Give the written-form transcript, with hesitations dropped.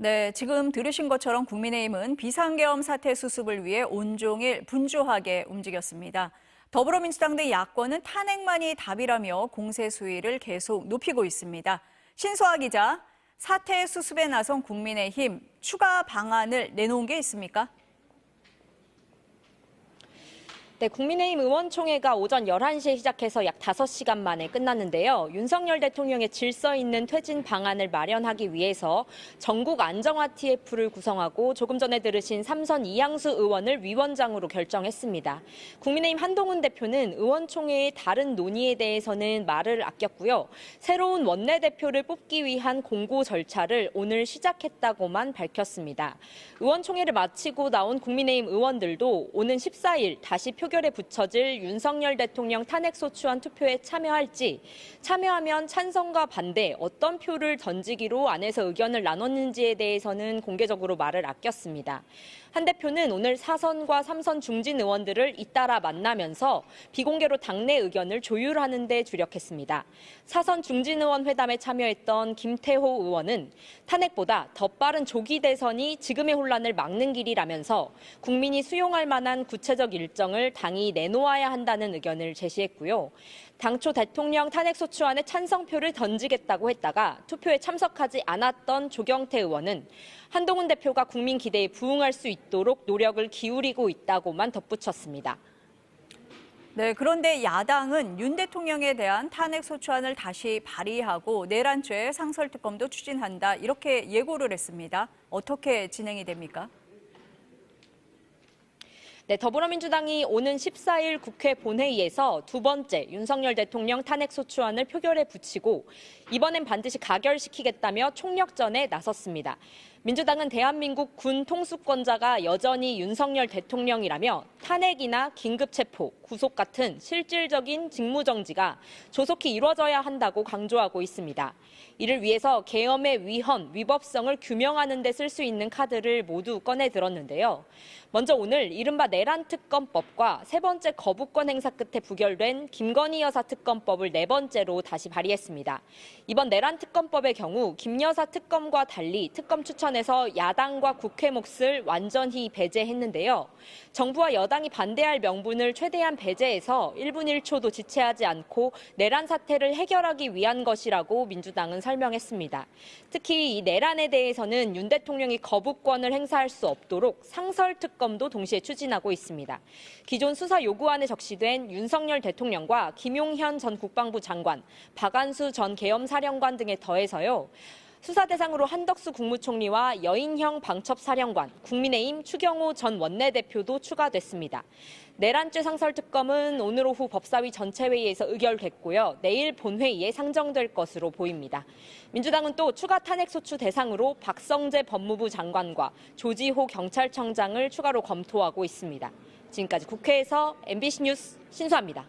네, 지금 들으신 것처럼 국민의힘은 비상계엄 사태 수습을 위해 온종일 분주하게 움직였습니다. 더불어민주당 등 야권은 탄핵만이 답이라며 공세 수위를 계속 높이고 있습니다. 신소아 기자, 사태 수습에 나선 국민의힘 추가 방안을 내놓은 게 있습니까? 네, 국민의힘 의원총회가 오전 11시에 시작해서 약 5시간 만에 끝났는데요. 윤석열 대통령의 질서 있는 퇴진 방안을 마련하기 위해서 전국 안정화 TF를 구성하고 조금 전에 들으신 삼선 이양수 의원을 위원장으로 결정했습니다. 국민의힘 한동훈 대표는 의원총회의 다른 논의에 대해서는 말을 아꼈고요. 새로운 원내대표를 뽑기 위한 공고 절차를 오늘 시작했다고만 밝혔습니다. 의원총회를 마치고 나온 국민의힘 의원들도 오는 14일 다시 표결에 붙여질 윤석열 대통령 탄핵소추안 투표에 참여할지, 참여하면 찬성과 반대 어떤 표를 던지기로 안에서 의견을 나눴는지에 대해서는 공개적으로 말을 아꼈습니다. 한 대표는 오늘 4선과 3선 중진 의원들을 잇따라 만나면서 비공개로 당내 의견을 조율하는 데 주력했습니다. 4선 중진 의원 회담에 참여했던 김태호 의원은 탄핵보다 더 빠른 조기 대선이 지금의 혼란을 막는 길이라면서 국민이 수용할 만한 구체적 일정을 당이 내놓아야 한다는 의견을 제시했고요. 당초 대통령 탄핵소추안에 찬성표를 던지겠다고 했다가 투표에 참석하지 않았던 조경태 의원은 한동훈 대표가 국민 기대에 부응할 수 있도록 노력을 기울이고 있다고만 덧붙였습니다. 네, 그런데 야당은 윤 대통령에 대한 탄핵소추안을 다시 발의하고 내란죄 상설특검도 추진한다, 이렇게 예고를 했습니다. 어떻게 진행이 됩니까? 네, 더불어민주당이 오는 14일 국회 본회의에서 두 번째 윤석열 대통령 탄핵소추안을 표결에 붙이고 이번엔 반드시 가결시키겠다며 총력전에 나섰습니다. 민주당은 대한민국 군 통수권자가 여전히 윤석열 대통령이라며 탄핵이나 긴급체포, 구속 같은 실질적인 직무정지가 조속히 이루어져야 한다고 강조하고 있습니다. 이를 위해서 계엄의 위헌, 위법성을 규명하는 데 쓸 수 있는 카드를 모두 꺼내 들었는데요. 먼저 오늘 이른바 내란특검법과 세 번째 거부권 행사 끝에 부결된 김건희 여사 특검법을 네 번째로 다시 발의했습니다. 이번 내란특검법의 경우 김 여사 특검과 달리 특검 추천에서 야당과 국회 몫을 완전히 배제했는데요. 정부와 여당이 반대할 명분을 최대한 배제해서 1분 1초도 지체하지 않고 내란 사태를 해결하기 위한 것이라고 민주당은 설명했습니다. 특히 이 내란에 대해서는 윤 대통령이 거부권을 행사할 수 없도록 상설특검도 동시에 추진하고 있습니다. 기존 수사 요구안에 적시된 윤석열 대통령과 김용현 전 국방부 장관, 박안수 전 계엄사령관 등에 더해서요. 수사 대상으로 한덕수 국무총리와 여인형 방첩사령관, 국민의힘 추경호 전 원내대표도 추가됐습니다. 내란죄 상설특검은 오늘 오후 법사위 전체회의에서 의결됐고요. 내일 본회의에 상정될 것으로 보입니다. 민주당은 또 추가 탄핵소추 대상으로 박성재 법무부 장관과 조지호 경찰청장을 추가로 검토하고 있습니다. 지금까지 국회에서 MBC 뉴스 신수아입니다.